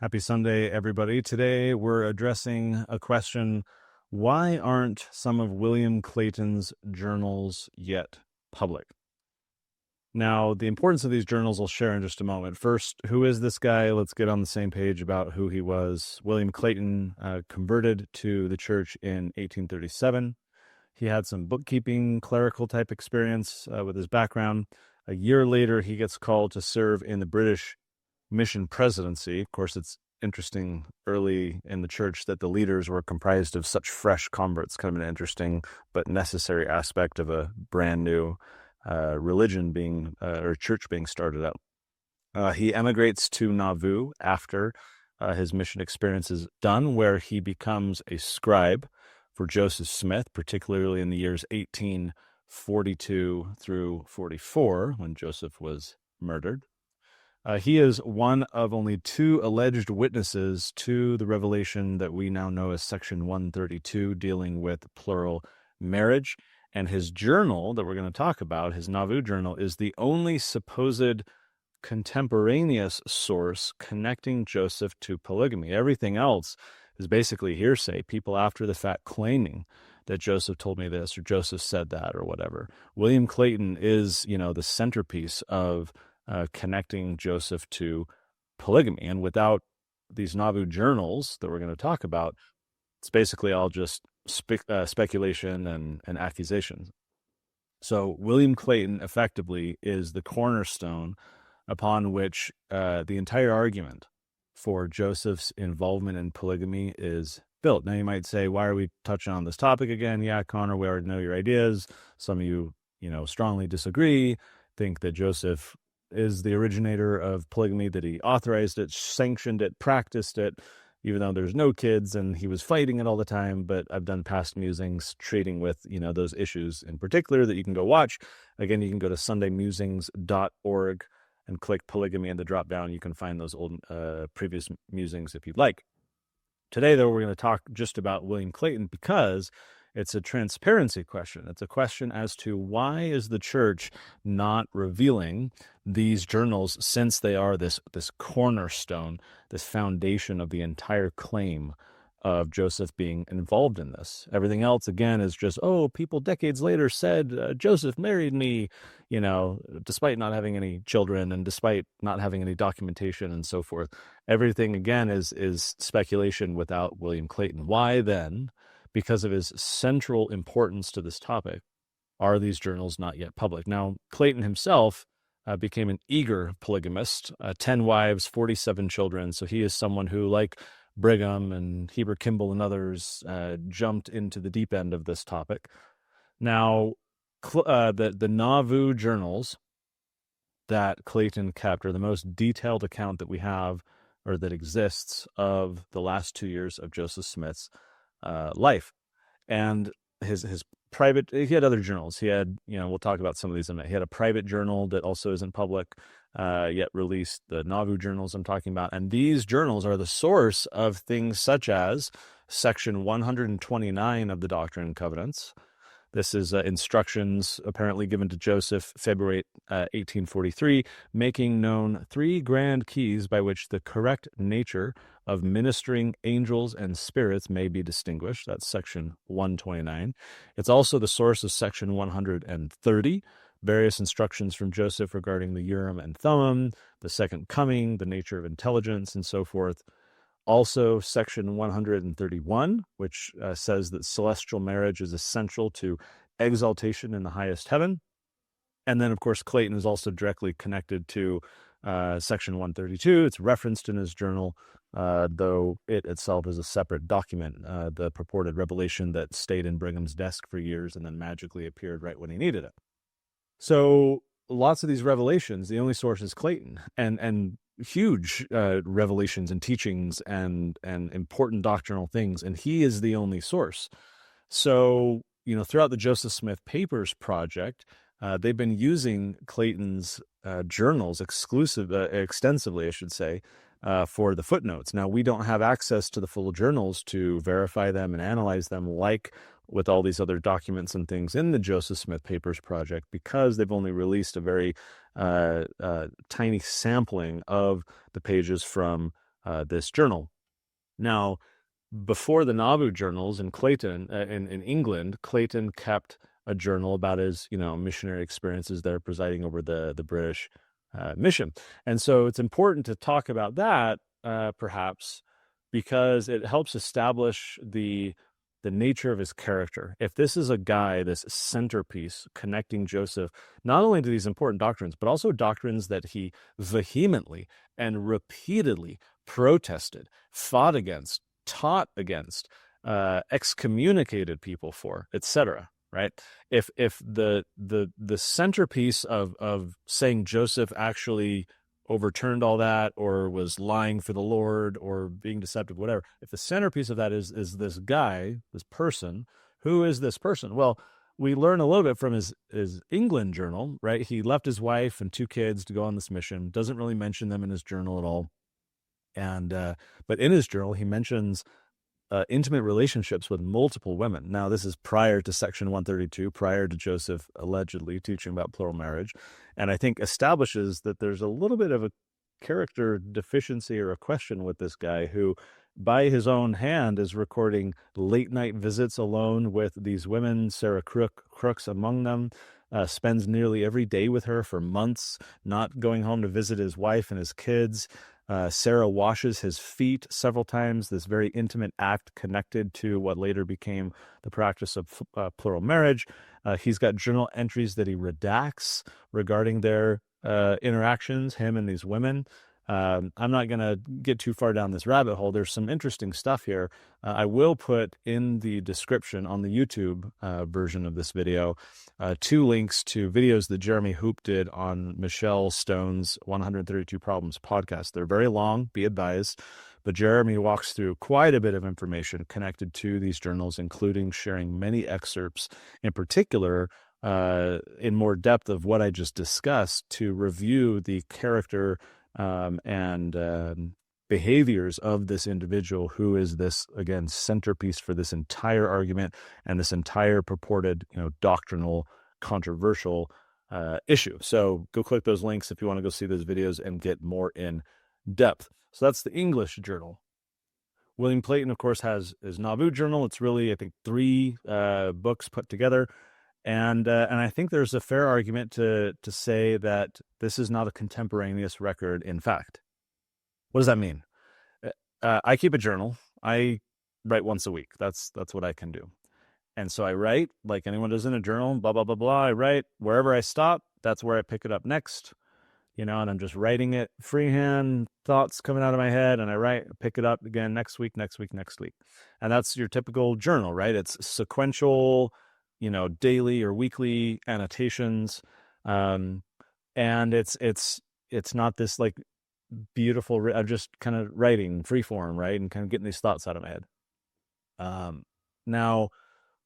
Happy Sunday, everybody. Today we're addressing a question: why aren't some of William Clayton's journals yet public? Now, the importance of these journals I'll share in just a moment. First, who is this guy? Let's get on the same page about who he was. William Clayton converted to the church in 1837. He had some bookkeeping, clerical type experience with his background. A year later, he gets called to serve in the British mission presidency. Of course, it's interesting early in the church that the leaders were comprised of such fresh converts, kind of an interesting but necessary aspect of a brand new religion being, or church being started up. He emigrates to Nauvoo after his mission experience is done, where he becomes a scribe for Joseph Smith, particularly in the years 1842 through 44, when Joseph was murdered. He is one of only two alleged witnesses to the revelation that we now know as Section 132, dealing with plural marriage. And his journal that we're going to talk about, his Nauvoo journal, is the only supposed contemporaneous source connecting Joseph to polygamy. Everything else is basically hearsay, people after the fact claiming that Joseph told me this or Joseph said that or whatever. William Clayton is, the centerpiece of connecting Joseph to polygamy. And without these Nauvoo journals that we're going to talk about, it's basically all just speculation and accusations. So William Clayton effectively is the cornerstone upon which the entire argument for Joseph's involvement in polygamy is built. Now you might say, why are we touching on this topic again? Yeah, Connor, we already know your ideas. Some of you, strongly disagree, think that Joseph is the originator of polygamy, that he authorized it, sanctioned it, practiced it, even though there's no kids and he was fighting it all the time. But I've done past musings treating with, those issues in particular that you can go watch. Again, you can go to sundaymusings.org and click polygamy in the drop down. You can find those old previous musings if you'd like. Today, though, we're going to talk just about William Clayton because it's a transparency question. It's a question as to why is the church not revealing these journals, since they are this cornerstone, this foundation of the entire claim of Joseph being involved in this. Everything else, again, is just, people decades later said, Joseph married me, despite not having any children and despite not having any documentation and so forth. Everything, again, is speculation without William Clayton. Why then, because of his central importance to this topic, are these journals not yet public? Now, Clayton himself became an eager polygamist, 10 wives, 47 children. So he is someone who, like Brigham and Heber Kimball and others, jumped into the deep end of this topic. Now, the Nauvoo journals that Clayton kept are the most detailed account that we have, or that exists, of the last 2 years of Joseph Smith's life. And his private, he had other journals. He had, we'll talk about some of these in a minute. He had a private journal that also isn't public, yet released, the Nauvoo journals I'm talking about. And these journals are the source of things such as Section 129 of the Doctrine and Covenants. This is instructions apparently given to Joseph, February 1843, making known 3 grand keys by which the correct nature of ministering angels and spirits may be distinguished. That's Section 129. It's also the source of Section 130, various instructions from Joseph regarding the Urim and Thummim, the second coming, the nature of intelligence, and so forth. Also, Section 131, which says that celestial marriage is essential to exaltation in the highest heaven. And then, of course, Clayton is also directly connected to Section 132. It's referenced in his journal, though it itself is a separate document, the purported revelation that stayed in Brigham's desk for years and then magically appeared right when he needed it. So lots of these revelations, the only source is Clayton, and huge revelations and teachings and important doctrinal things, and he is the only source. So, throughout the Joseph Smith Papers project, they've been using Clayton's journals extensively, I should say, for the footnotes. Now, we don't have access to the full journals to verify them and analyze them like with all these other documents and things in the Joseph Smith Papers project, because they've only released a very tiny sampling of the pages from this journal. Now, before the Nauvoo journals in Clayton, in England, Clayton kept a journal about his, missionary experiences there, presiding over the British mission. And so it's important to talk about that, perhaps, because it helps establish the nature of his character. If this is a guy, this centerpiece connecting Joseph, not only to these important doctrines, but also doctrines that he vehemently and repeatedly protested, fought against, taught against, excommunicated people for, etc. Right? If the centerpiece of saying Joseph actually overturned all that, or was lying for the Lord, or being deceptive, whatever, if the centerpiece of that is this guy, this person, who is this person? Well, we learn a little bit from his England journal, right? He left his wife and 2 kids to go on this mission. Doesn't really mention them in his journal at all. And but in his journal, he mentions intimate relationships with multiple women. Now, this is prior to Section 132, prior to Joseph allegedly teaching about plural marriage, and I think establishes that there's a little bit of a character deficiency or a question with this guy, who, by his own hand, is recording late-night visits alone with these women, Sarah Crooks among them, spends nearly every day with her for months, not going home to visit his wife and his kids. Sarah washes his feet several times, this very intimate act connected to what later became the practice of plural marriage. He's got journal entries that he redacts regarding their interactions, him and these women. I'm not going to get too far down this rabbit hole. There's some interesting stuff here. I will put in the description on the YouTube version of this video 2 links to videos that Jeremy Hoop did on Michelle Stone's 132 Problems podcast. They're very long, be advised, but Jeremy walks through quite a bit of information connected to these journals, including sharing many excerpts, in particular, in more depth of what I just discussed, to review the character and behaviors of this individual, who is this, again, centerpiece for this entire argument and this entire purported, doctrinal, controversial issue. So go click those links if you want to go see those videos and get more in depth. So that's the English journal. William Clayton, of course, has his Nauvoo journal. It's really, I think, 3 books put together. And I think there's a fair argument to say that this is not a contemporaneous record, in fact. What does that mean? I keep a journal. I write once a week. That's what I can do. And so I write like anyone does in a journal, blah, blah, blah, blah. I write wherever I stop. That's where I pick it up next. And I'm just writing it freehand, thoughts coming out of my head, and I pick it up again next week. And that's your typical journal, right? It's sequential, daily or weekly annotations. And it's not this like beautiful, I'm just kind of writing free form, right? And kind of getting these thoughts out of my head. Now,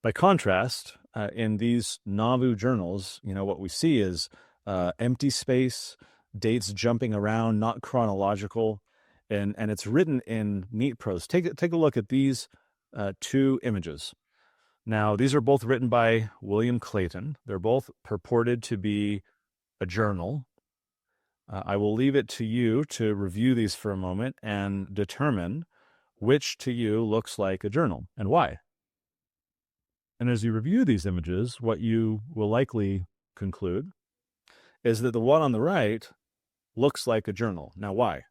by contrast, in these Nauvoo journals, what we see is empty space, dates jumping around, not chronological, and it's written in neat prose. Take a look at these 2 images. Now, these are both written by William Clayton. They're both purported to be a journal. I will leave it to you to review these for a moment and determine which to you looks like a journal and why. And as you review these images, what you will likely conclude is that the one on the right looks like a journal. Now, why?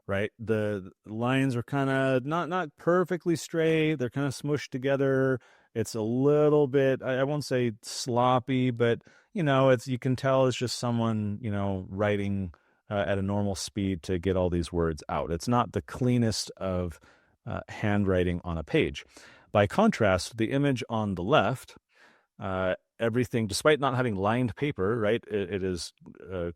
Right? The lines are kind of not perfectly straight. They're kind of smushed together. It's a little bit, I won't say sloppy, but, you can tell it's just someone, writing at a normal speed to get all these words out. It's not the cleanest of handwriting on a page. By contrast, the image on the left, everything, despite not having lined paper, right, it is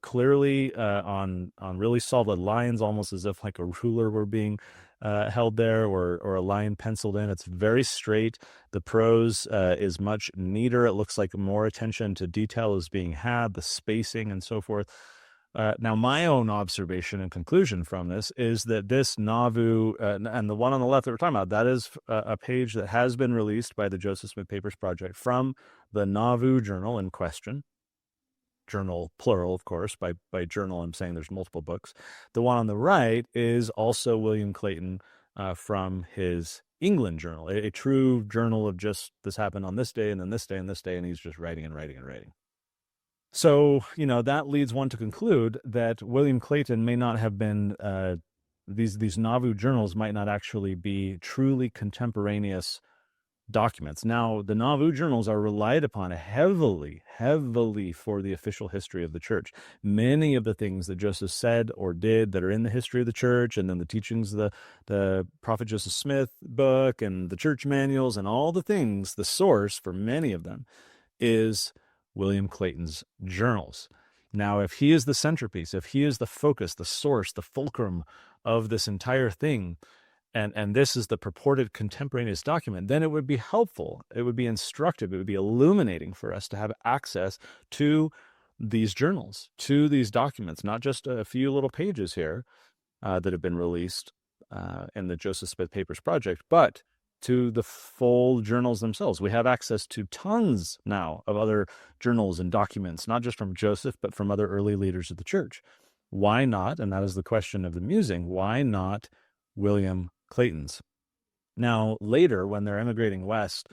clearly on really solid lines, almost as if like a ruler were being held there, or a line penciled in. It's very straight. The prose is much neater. It looks like more attention to detail is being had, the spacing and so forth. Now, my own observation and conclusion from this is that this Nauvoo, and the one on the left that we're talking about, that is a page that has been released by the Joseph Smith Papers Project from the Nauvoo journal in question. journal, plural, of course. By journal, I'm saying there's multiple books. The one on the right is also William Clayton from his England journal, a true journal of just this happened on this day and then this day and this day, and he's just writing and writing and writing. So, that leads one to conclude that William Clayton may not have been, these Nauvoo journals might not actually be truly contemporaneous documents. Now, the Nauvoo journals are relied upon heavily, heavily for the official history of the church. Many of the things that Joseph said or did that are in the history of the church, and then the teachings of the Prophet Joseph Smith book and the church manuals and all the things, the source for many of them is William Clayton's journals. Now, if he is the centerpiece, if he is the focus, the source, the fulcrum of this entire thing, and this is the purported contemporaneous document, then it would be helpful, it would be instructive, it would be illuminating for us to have access to these journals, to these documents, not just a few little pages here that have been released in the Joseph Smith Papers Project, but to the full journals themselves. We have access to tons now of other journals and documents, not just from Joseph, but from other early leaders of the church. Why not? And that is the question of the musing. Why not William Clayton's? Now, later, when they're emigrating west,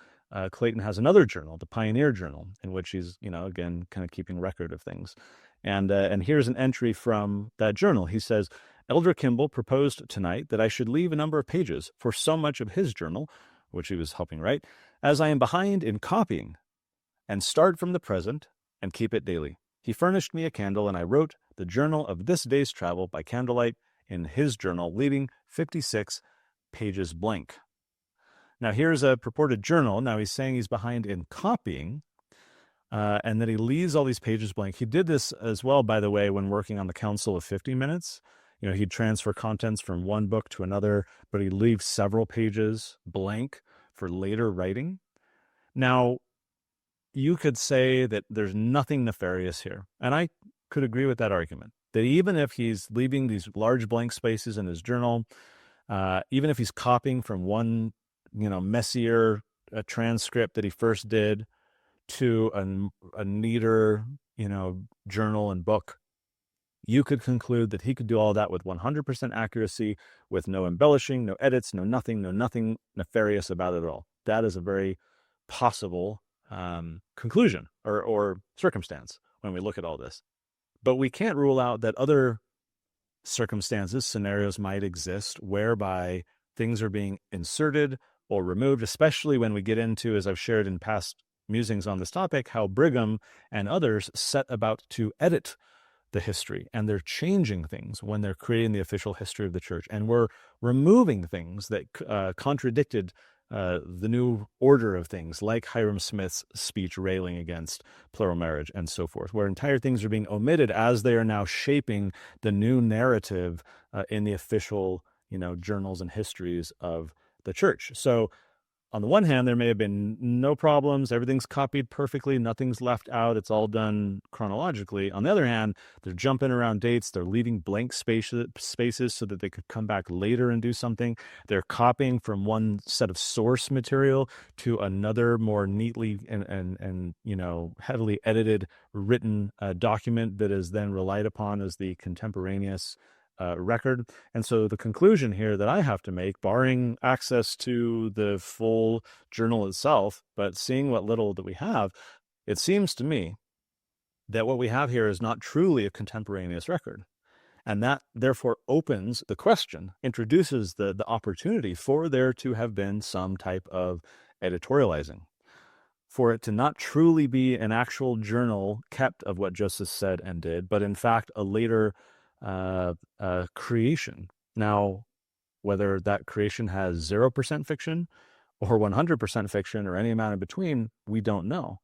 Clayton has another journal, the Pioneer Journal, in which he's, again, kind of keeping record of things. And here's an entry from that journal. He says, Elder Kimball proposed tonight that I should leave a number of pages for so much of his journal, which he was helping write, as I am behind in copying, and start from the present and keep it daily. He furnished me a candle, and I wrote the journal of this day's travel by candlelight in his journal, leaving 56 pages blank. Now, here's a purported journal. Now, he's saying he's behind in copying, and that he leaves all these pages blank. He did this as well, by the way, when working on the Council of 50 Minutes. He'd transfer contents from one book to another, but he'd leave several pages blank for later writing. Now, you could say that there's nothing nefarious here, and I could agree with that argument, that even if he's leaving these large blank spaces in his journal, even if he's copying from one, messier transcript that he first did to a neater, journal and book, you could conclude that he could do all that with 100% accuracy, with no embellishing, no edits, no nothing nefarious about it at all. That is a very possible conclusion or circumstance when we look at all this. But we can't rule out that other circumstances, scenarios might exist whereby things are being inserted or removed, especially when we get into, as I've shared in past musings on this topic, how Brigham and others set about to edit the history, and they're changing things when they're creating the official history of the church, and we're removing things that contradicted the new order of things, like Hiram Smith's speech railing against plural marriage and so forth, where entire things are being omitted as they are now shaping the new narrative in the official, journals and histories of the church. So on the one hand, there may have been no problems. Everything's copied perfectly. Nothing's left out. It's all done chronologically. On the other hand, they're jumping around dates. They're leaving blank spaces so that they could come back later and do something. They're copying from one set of source material to another more neatly and heavily edited written document that is then relied upon as the contemporaneous record. And so the conclusion here that I have to make, barring access to the full journal itself, but seeing what little that we have, it seems to me that what we have here is not truly a contemporaneous record. And that therefore opens the question, introduces the opportunity for there to have been some type of editorializing, for it to not truly be an actual journal kept of what Joseph said and did, but in fact a later creation. Now, whether that creation has 0% fiction or 100% fiction or any amount in between, we don't know.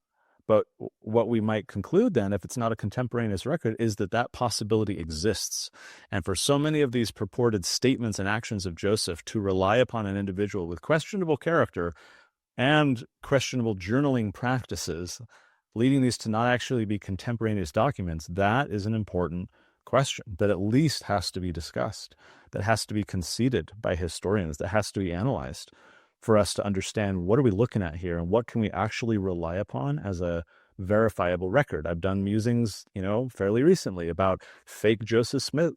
But what we might conclude then, if it's not a contemporaneous record, is that possibility exists. And for so many of these purported statements and actions of Joseph to rely upon an individual with questionable character and questionable journaling practices, leading these to not actually be contemporaneous documents, that is an important question that at least has to be discussed, that has to be conceded by historians, that has to be analyzed for us to understand what are we looking at here and what can we actually rely upon as a verifiable record. I've done musings, fairly recently about fake Joseph Smith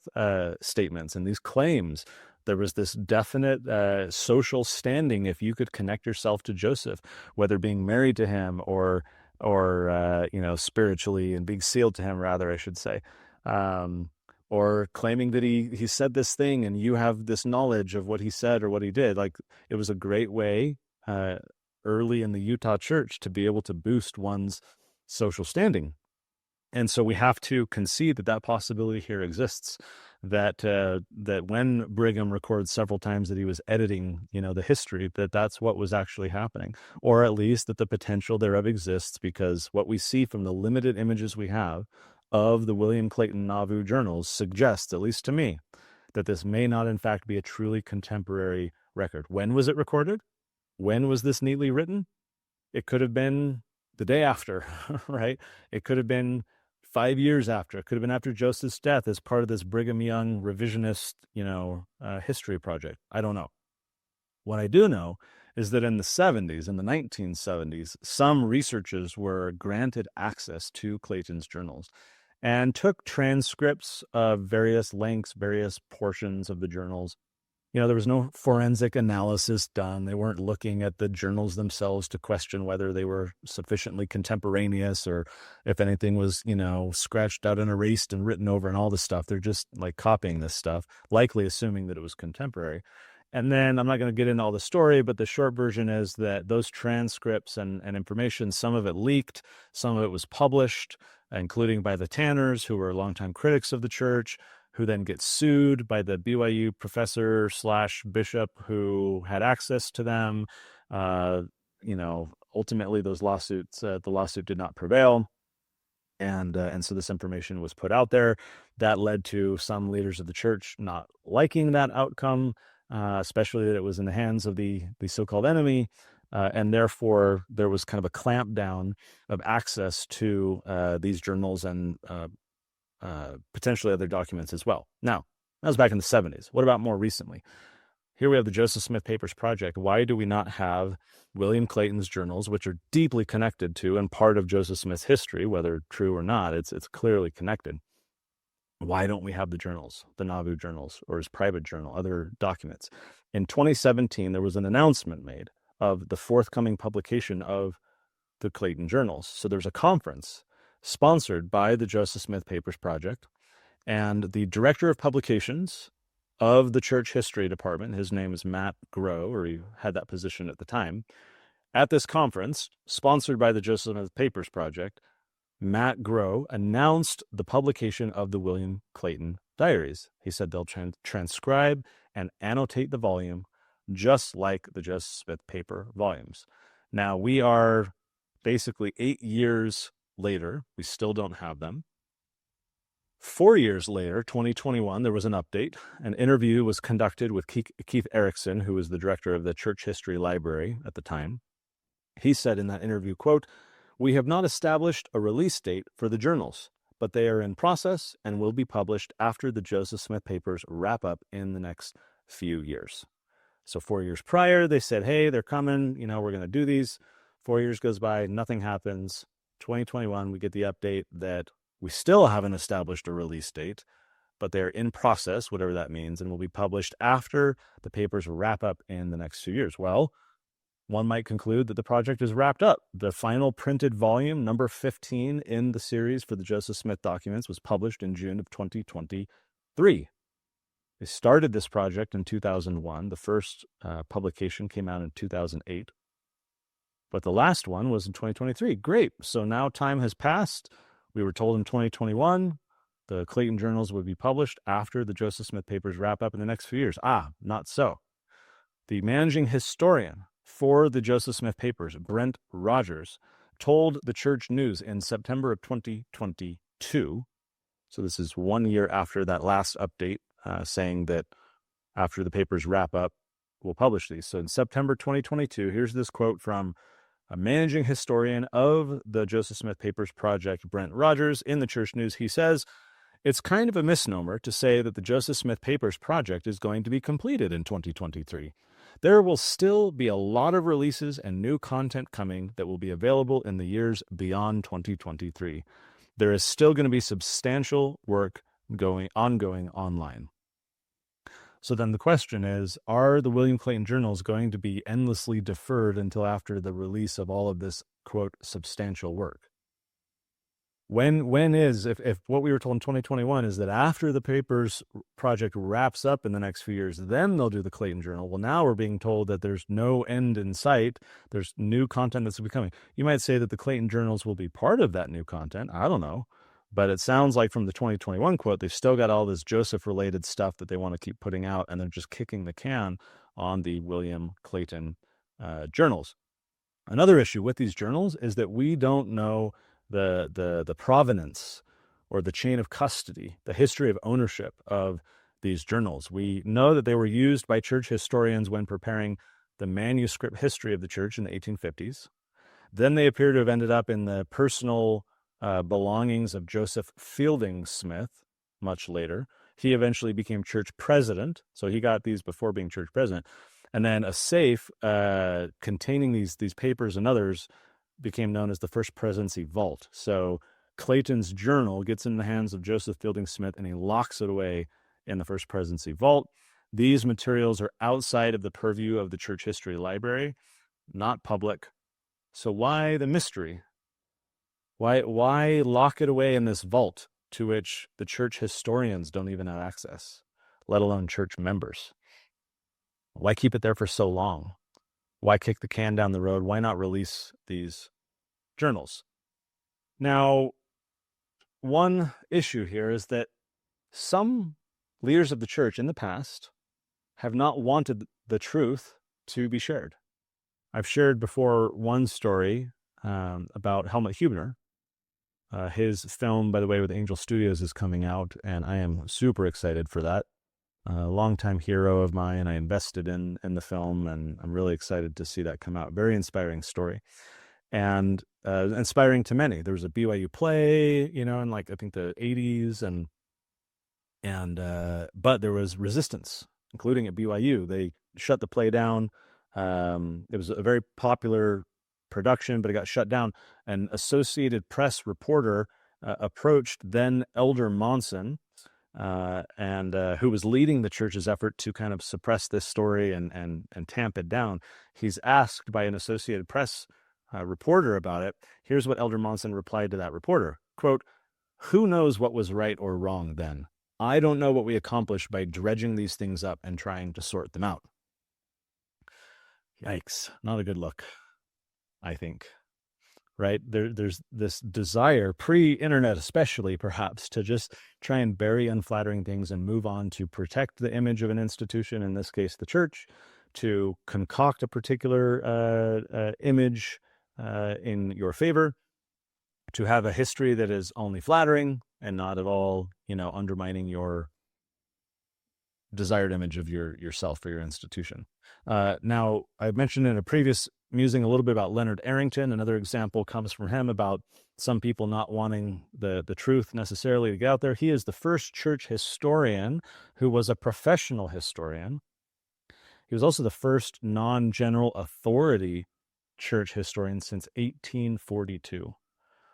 statements and these claims. There was this definite social standing if you could connect yourself to Joseph, whether being married to him or spiritually and being sealed to him, rather, I should say. Or claiming that he said this thing and you have this knowledge of what he said or what he did. Like, it was a great way early in the Utah church to be able to boost one's social standing. And so we have to concede that possibility here exists, that when Brigham records several times that he was editing, the history, that's what was actually happening, or at least that the potential thereof exists, because what we see from the limited images we have of the William Clayton Nauvoo journals suggests, at least to me, that this may not in fact be a truly contemporary record. When was it recorded? When was this neatly written? It could have been the day after, right? It could have been 5 years after. It could have been after Joseph's death as part of this Brigham Young revisionist, history project. I don't know. What I do know is that in the 1970s, some researchers were granted access to Clayton's journals and took transcripts of various lengths, various portions of the journals. There was no forensic analysis done. They weren't looking at the journals themselves to question whether they were sufficiently contemporaneous or if anything was, scratched out and erased and written over and all this stuff. They're just like copying this stuff, likely assuming that it was contemporary. And then I'm not going to get into all the story, but the short version is that those transcripts and information, some of it leaked, some of it was published, including by the Tanners, who were longtime critics of the church, who then get sued by the BYU professor / bishop who had access to them. Ultimately those lawsuits, the lawsuit did not prevail. And so this information was put out there. That led to some leaders of the church not liking that outcome, especially that it was in the hands of the so-called enemy. And therefore there was kind of a clampdown of access to these journals and potentially other documents as well. Now, that was back in the 70s. What about more recently? Here we have the Joseph Smith Papers Project. Why do we not have William Clayton's journals, which are deeply connected to and part of Joseph Smith's history, whether true or not? It's clearly connected. Why don't we have the journals, the Nauvoo journals, or his private journal, other documents? In 2017, there was an announcement made of the forthcoming publication of the Clayton journals. So there's a conference sponsored by the Joseph Smith Papers Project, and the director of publications of the church history department, his name is Matt Grow, or he had that position at the time. At this conference, sponsored by the Joseph Smith Papers Project, Matt Grow announced the publication of the William Clayton diaries. He said they'll transcribe and annotate the volume just like the Joseph Smith paper volumes. Now, we are basically 8 years later. We still don't have them. 4 years later, 2021, there was an update. An interview was conducted with Keith Erickson, who was the director of the Church History Library at the time. He said in that interview, quote, "We have not established a release date for the journals, but they are in process and will be published after the Joseph Smith papers wrap up in the next few years." So 4 years prior, they said, hey, they're coming, we're going to do these. 4 years goes by, nothing happens. 2021, we get the update that we still haven't established a release date, but they're in process, whatever that means, and will be published after the papers wrap up in the next few years. Well, one might conclude that the project is wrapped up. The final printed volume, number 15 in the series for the Joseph Smith documents, was published in June of 2023. They started this project in 2001. The first publication came out in 2008. But the last one was in 2023. Great. So now time has passed. We were told in 2021 the Clayton journals would be published after the Joseph Smith papers wrap up in the next few years. Not so. The managing historian for the Joseph Smith papers, Brent Rogers, told the Church News in September of 2022, so this is 1 year after that last update, saying that after the papers wrap up, we'll publish these. So in September 2022, here's this quote from a managing historian of the Joseph Smith Papers Project, Brent Rogers, in the Church News. He says, it's kind of a misnomer to say that the Joseph Smith Papers project is going to be completed in 2023. There will still be a lot of releases and new content coming that will be available in the years beyond 2023. There is still going to be substantial work ongoing online. So then the question is, are the William Clayton journals going to be endlessly deferred until after the release of all of this, quote, substantial work? When is, if what we were told in 2021 is that after the papers project wraps up in the next few years, then they'll do the Clayton Journal. Well, now we're being told that there's no end in sight. There's new content that's becoming. You might say that the Clayton Journals will be part of that new content. I don't know. But it sounds like from the 2021 quote, they've still got all this Joseph-related stuff that they want to keep putting out, and they're just kicking the can on the William Clayton journals. Another issue with these journals is that we don't know the provenance or the chain of custody, the history of ownership of these journals. We know that they were used by church historians when preparing the manuscript history of the church in the 1850s. Then they appear to have ended up in the personal belongings of Joseph Fielding Smith much later. He eventually became church president, so he got these before being church president. And then a safe containing these papers and others became known as the First Presidency vault. So Clayton's journal gets in the hands of Joseph Fielding Smith, and he locks it away in the First Presidency vault. These materials are outside of the purview of the Church History Library, not public. So why the mystery? Why lock it away in this vault to which the church historians don't even have access, let alone church members? Why keep it there for so long? Why kick the can down the road? Why not release these journals? Now, one issue here is that some leaders of the church in the past have not wanted the truth to be shared. I've shared before one story about Helmut Hubner. His film, by the way, with Angel Studios is coming out, and I am super excited for that. A longtime hero of mine. I invested in the film, and I'm really excited to see that come out. Very inspiring story, and inspiring to many. There was a BYU play, in I think the 80s, but there was resistance, including at BYU. They shut the play down. It was a very popular production, but it got shut down. An Associated Press reporter approached then Elder Monson, and who was leading the church's effort to kind of suppress this story and tamp it down. He's asked by an Associated Press reporter about it. Here's what Elder Monson replied to that reporter, quote, "Who knows what was right or wrong then? I don't know what we accomplished by dredging these things up and trying to sort them out." Yikes, not a good look, I think. Right? There's this desire, pre-internet especially, perhaps, to just try and bury unflattering things and move on to protect the image of an institution, in this case, the church, to concoct a particular image in your favor, to have a history that is only flattering and not at all, undermining your desired image of yourself or your institution. Now, I mentioned in a previous musing a little bit about Leonard Arrington. Another example comes from him about some people not wanting the truth necessarily to get out there. He is the first church historian who was a professional historian. He was also the first non-general authority church historian since 1842.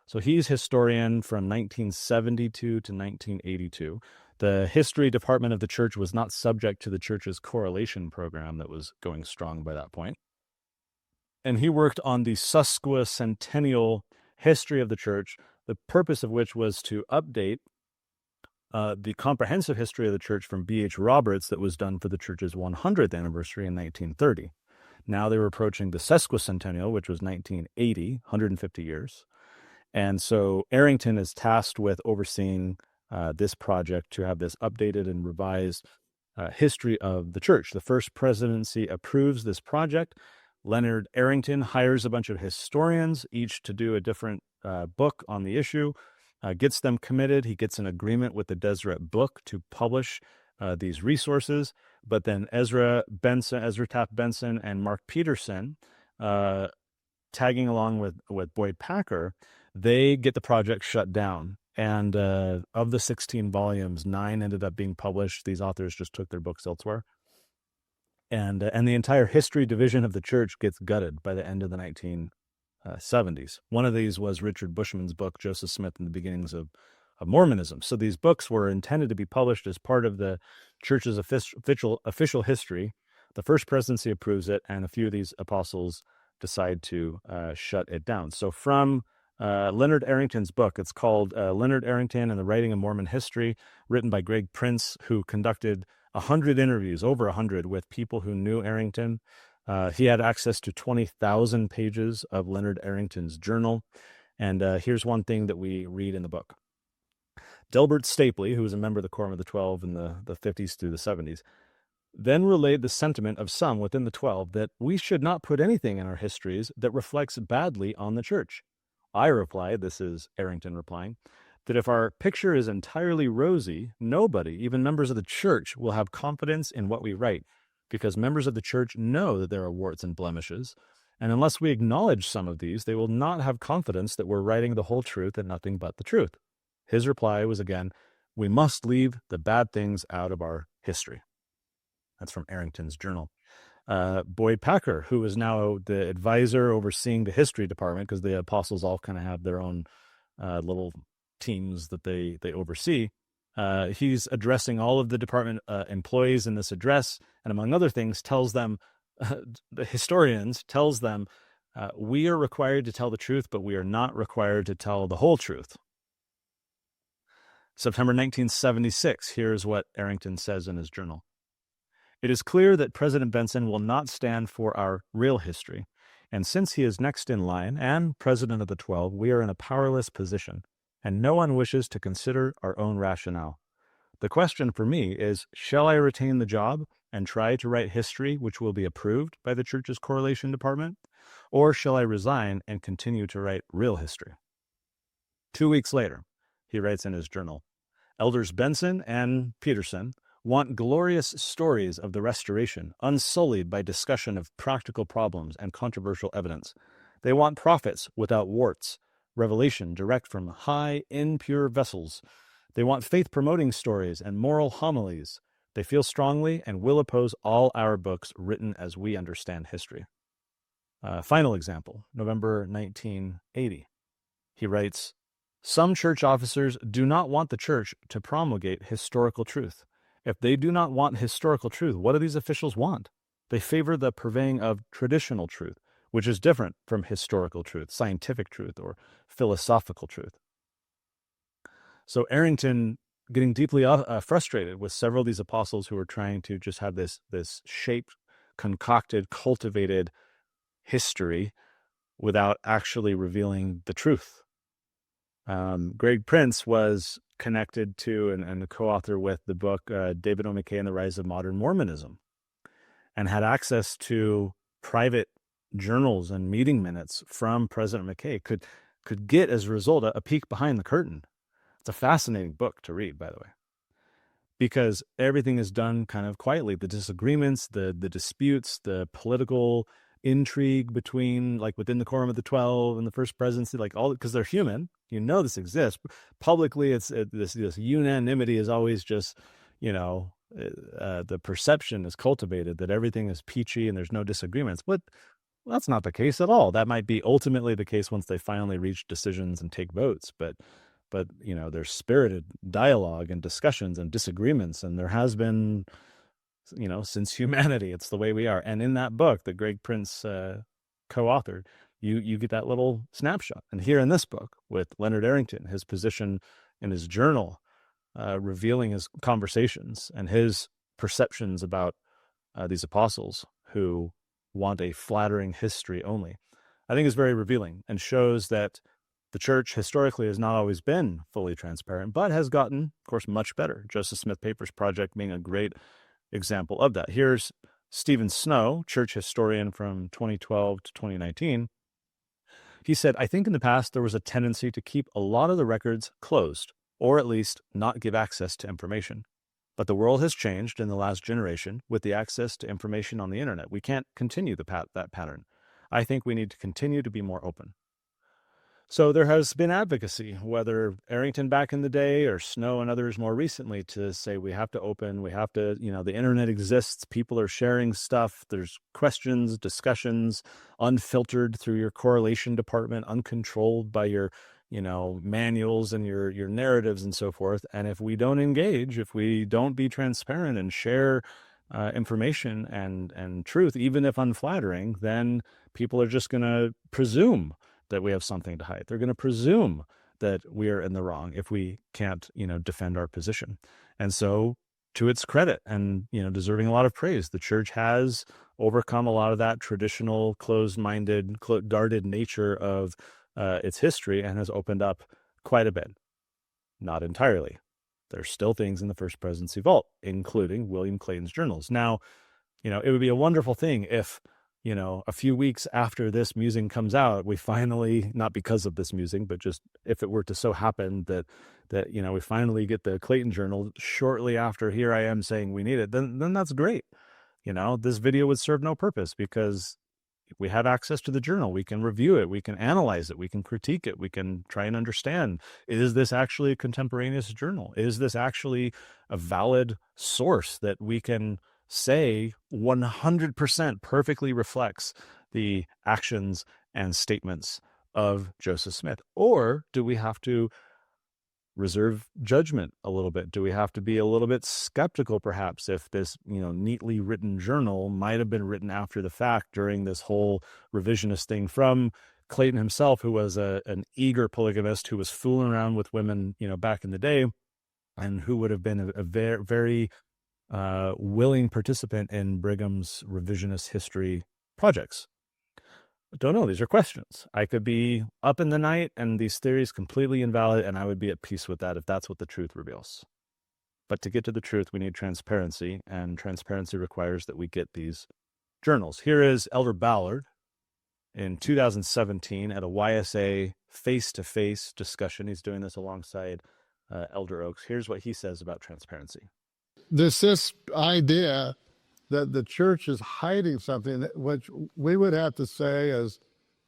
So he's historian from 1972 to 1982. The history department of the church was not subject to the church's correlation program that was going strong by that point. And he worked on the sesquicentennial history of the church, the purpose of which was to update the comprehensive history of the church from B.H. Roberts that was done for the church's 100th anniversary in 1930. Now they were approaching the sesquicentennial, which was 1980, 150 years. And so Arrington is tasked with overseeing this project to have this updated and revised history of the church. The First Presidency approves this project. Leonard Arrington hires a bunch of historians, each to do a different book on the issue, gets them committed. He gets an agreement with the Deseret Book to publish these resources. But then Ezra Taft Benson, and Mark Peterson, tagging along with Boyd Packer, they get the project shut down. And of the 16 volumes, 9 ended up being published. These authors just took their books elsewhere. And the entire history division of the church gets gutted by the end of the 1970s. One of these was Richard Bushman's book, Joseph Smith and the Beginnings of Mormonism. So these books were intended to be published as part of the church's official history. The First Presidency approves it, and a few of these apostles decide to shut it down. So from Leonard Arrington's book, it's called Leonard Arrington and the Writing of Mormon History, written by Greg Prince, who conducted 100 interviews, over 100, with people who knew Arrington. He had access to 20,000 pages of Leonard Arrington's journal. And here's one thing that we read in the book. Delbert Stapley, who was a member of the Quorum of the 12 in the 50s through the 70s, then relayed the sentiment of some within the 12 that we should not put anything in our histories that reflects badly on the church. I replied, this is Arrington replying, that if our picture is entirely rosy, nobody, even members of the church, will have confidence in what we write, because members of the church know that there are warts and blemishes, and unless we acknowledge some of these, they will not have confidence that we're writing the whole truth and nothing but the truth. His reply was again, we must leave the bad things out of our history. That's from Arrington's journal. Boyd Packer, who is now the advisor overseeing the history department, because the apostles all kind of have their own little teams that they oversee. He's addressing all of the department employees in this address, and among other things, tells them, the historians, tells them, we are required to tell the truth, but we are not required to tell the whole truth. September 1976, here's what Arrington says in his journal. It is clear that President Benson will not stand for our real history, and since he is next in line and president of the 12, we are in a powerless position, and no one wishes to consider our own rationale. The question for me is, shall I retain the job and try to write history which will be approved by the church's correlation department, or shall I resign and continue to write real history? 2 weeks later, he writes in his journal, Elders Benson and Peterson want glorious stories of the Restoration, unsullied by discussion of practical problems and controversial evidence. They want prophets without warts, revelation direct from high, impure vessels. They want faith-promoting stories and moral homilies. They feel strongly and will oppose all our books written as we understand history. Final example, November 1980. He writes, some church officers do not want the church to promulgate historical truth. If they do not want historical truth, what do these officials want? They favor the purveying of traditional truth, which is different from historical truth, scientific truth, or philosophical truth. So Arrington, getting deeply frustrated with several of these apostles who were trying to just have this shaped, concocted, cultivated history without actually revealing the truth. Greg Prince was connected to and a co-author with the book David O. McKay and the Rise of Modern Mormonism, and had access to private journals and meeting minutes from President McKay, could get, as a result, a peek behind the curtain. It's a fascinating book to read, by the way, because everything is done kind of quietly. The disagreements, the disputes, the political intrigue between, like, within the Quorum of the 12 and the First Presidency, like, all, because they're human, this exists. Publicly, it's this unanimity is always just, the perception is cultivated that everything is peachy and there's no disagreements. But that's not the case at all. That might be ultimately the case once they finally reach decisions and take votes. But there's spirited dialogue and discussions and disagreements, and there has been, since humanity. It's the way we are. And in that book that Greg Prince co-authored, you get that little snapshot. And here in this book with Leonard Arrington, his position in his journal, revealing his conversations and his perceptions about these apostles who want a flattering history only, I think is very revealing and shows that the church historically has not always been fully transparent, but has gotten, of course, much better. Joseph Smith Papers Project being a great example of that. Here's Stephen Snow, church historian from 2012 to 2019. He said, I think in the past there was a tendency to keep a lot of the records closed, or at least not give access to information. But the world has changed in the last generation with the access to information on the internet. We can't continue that pattern. I think we need to continue to be more open. So there has been advocacy, whether Arrington back in the day or Snow and others more recently, to say we have to open, we have to, the internet exists, people are sharing stuff, there's questions, discussions, unfiltered through your correlation department, uncontrolled by your, manuals and your narratives and so forth. And if we don't engage, if we don't be transparent and share information and truth, even if unflattering, then people are just going to presume that we have something to hide. They're going to presume that we're in the wrong if we can't, defend our position. And so, to its credit, and deserving a lot of praise, the church has overcome a lot of that traditional closed-minded, guarded nature of its history, and has opened up quite a bit. Not entirely. There's still things in the First Presidency vault, including William Clayton's journals. Now, it would be a wonderful thing if, a few weeks after this musing comes out, we finally, not because of this musing, but just if it were to so happen that we finally get the Clayton journal shortly after here I am saying we need it, then that's great. This video would serve no purpose, because we have access to the journal. We can review it. We can analyze it. We can critique it. We can try and understand, is this actually a contemporaneous journal? Is this actually a valid source that we can say 100% perfectly reflects the actions and statements of Joseph Smith? Or do we have to reserve judgment a little bit? Do we have to be a little bit skeptical, perhaps, if this, neatly written journal might have been written after the fact during this whole revisionist thing from Clayton himself, who was an eager polygamist who was fooling around with women, back in the day, and who would have been a very, very willing participant in Brigham's revisionist history projects? Don't know. These are questions. I could be up in the night and these theories completely invalid, and I would be at peace with that if that's what the truth reveals. But to get to the truth, we need transparency, and transparency requires that we get these journals. Here is Elder Ballard in 2017 at a YSA face-to-face discussion. He's doing this alongside Elder Oaks. Here's what he says about transparency. This idea that the church is hiding something, which we would have to say as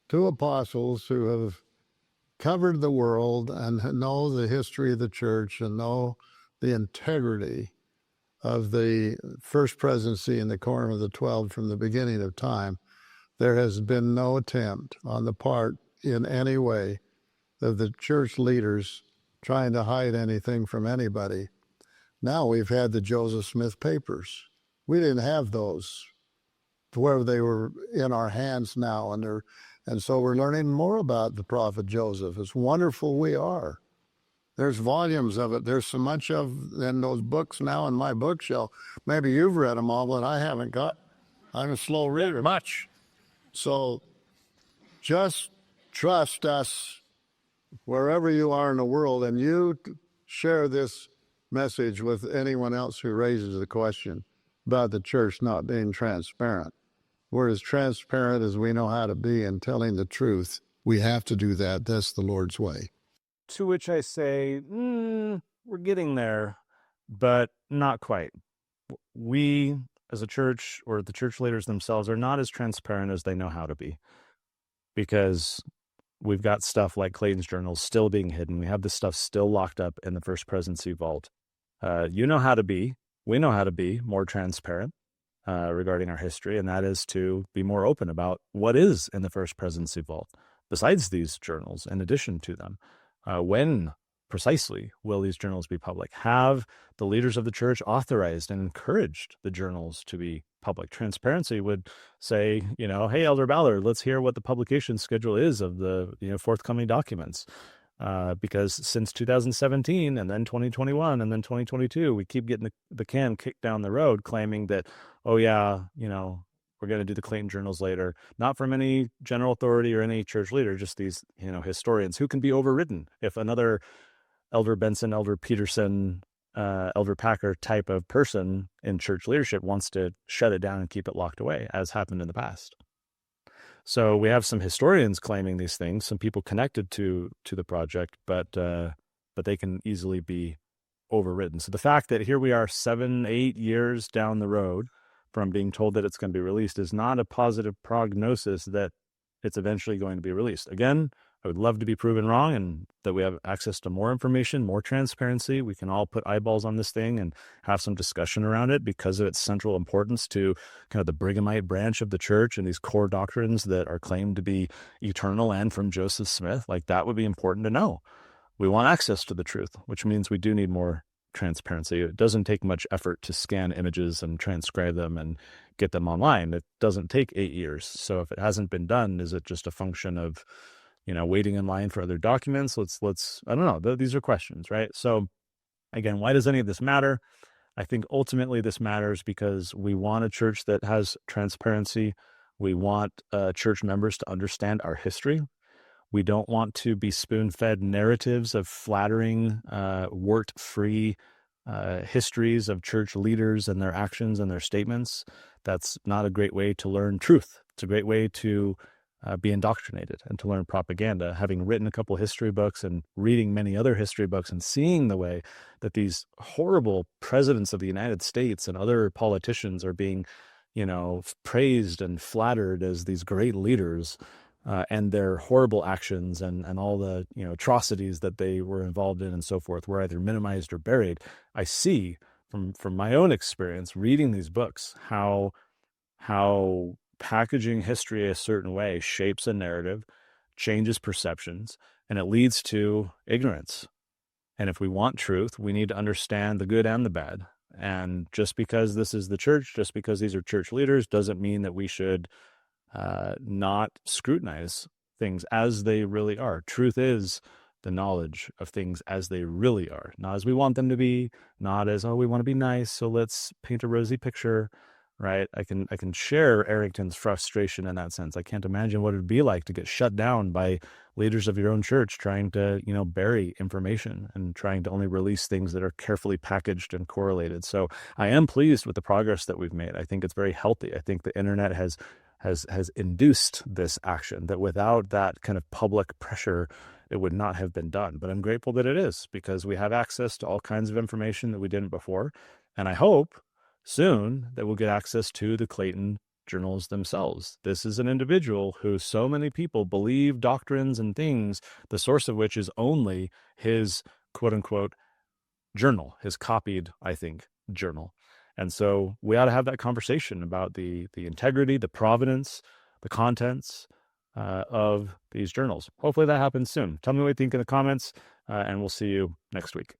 two apostles who have covered the world and know the history of the church and know the integrity of the First Presidency and the Quorum of the 12 from the beginning of time. There has been no attempt on the part in any way of the church leaders trying to hide anything from anybody. Now we've had the Joseph Smith papers. We didn't have those to where they were in our hands now, and so we're learning more about the prophet Joseph. It's wonderful we are. There's volumes of it. There's so much of in those books now in my bookshelf. Maybe you've read them all, but I haven't got. I'm a slow reader. Much. So just trust us wherever you are in the world, and you share this message with anyone else who raises the question about the church not being transparent. We're as transparent as we know how to be in telling the truth. We have to do that. That's the Lord's way. To which I say, we're getting there, but not quite. We, as a church, or the church leaders themselves, are not as transparent as they know how to be, because we've got stuff like Clayton's journals still being hidden. We have this stuff still locked up in the First Presidency vault. You know how to be. We know how to be more transparent regarding our history, and that is to be more open about what is in the First Presidency vault, besides these journals, in addition to them. When precisely will these journals be public? Have the leaders of the church authorized and encouraged the journals to be public? Transparency would say, hey, Elder Ballard, let's hear what the publication schedule is of the forthcoming documents. Because since 2017 and then 2021 and then 2022, we keep getting the can kicked down the road, claiming that, oh yeah, we're going to do the Clayton journals later. Not from any general authority or any church leader, just these, historians who can be overridden if another Elder Benson, Elder Peterson, Elder Packer type of person in church leadership wants to shut it down and keep it locked away, as happened in the past. So we have some historians claiming these things, some people connected to the project, but they can easily be overridden. So the fact that here we are 7-8 years down the road from being told that it's going to be released is not a positive prognosis that it's eventually going to be released. Again, I would love to be proven wrong and that we have access to more information, more transparency. We can all put eyeballs on this thing and have some discussion around it because of its central importance to kind of the Brighamite branch of the church and these core doctrines that are claimed to be eternal and from Joseph Smith. Like, that would be important to know. We want access to the truth, which means we do need more transparency. It doesn't take much effort to scan images and transcribe them and get them online. It doesn't take 8 years. So if it hasn't been done, is it just a function of, waiting in line for other documents? I don't know. These are questions, right? So again, why does any of this matter? I think ultimately this matters because we want a church that has transparency. We want church members to understand our history. We don't want to be spoon-fed narratives of flattering, wart-free histories of church leaders and their actions and their statements. That's not a great way to learn truth. It's a great way to be indoctrinated and to learn propaganda. Having written a couple history books and reading many other history books and seeing the way that these horrible presidents of the United States and other politicians are being, praised and flattered as these great leaders, and their horrible actions and all the atrocities that they were involved in and so forth were either minimized or buried. I see from my own experience reading these books how packaging history a certain way shapes a narrative, changes perceptions, and it leads to ignorance. And if we want truth, we need to understand the good and the bad. And just because this is the church, just because these are church leaders, doesn't mean that we should not scrutinize things as they really are. Truth is the knowledge of things as they really are, not as we want them to be, not as, oh, we want to be nice, so let's paint a rosy picture, right? I can share Arrington's frustration in that sense. I can't imagine what it would be like to get shut down by leaders of your own church trying to, bury information and trying to only release things that are carefully packaged and correlated. So I am pleased with the progress that we've made. I think it's very healthy. I think the internet has induced this action that without that kind of public pressure, it would not have been done. But I'm grateful that it is because we have access to all kinds of information that we didn't before. And I hope soon that we'll get access to the Clayton journals themselves. This is an individual who so many people believe doctrines and things, the source of which is only his quote unquote journal, his copied, I think, journal. And so we ought to have that conversation about the integrity, the provenance, the contents of these journals. Hopefully that happens soon. Tell me what you think in the comments, and we'll see you next week.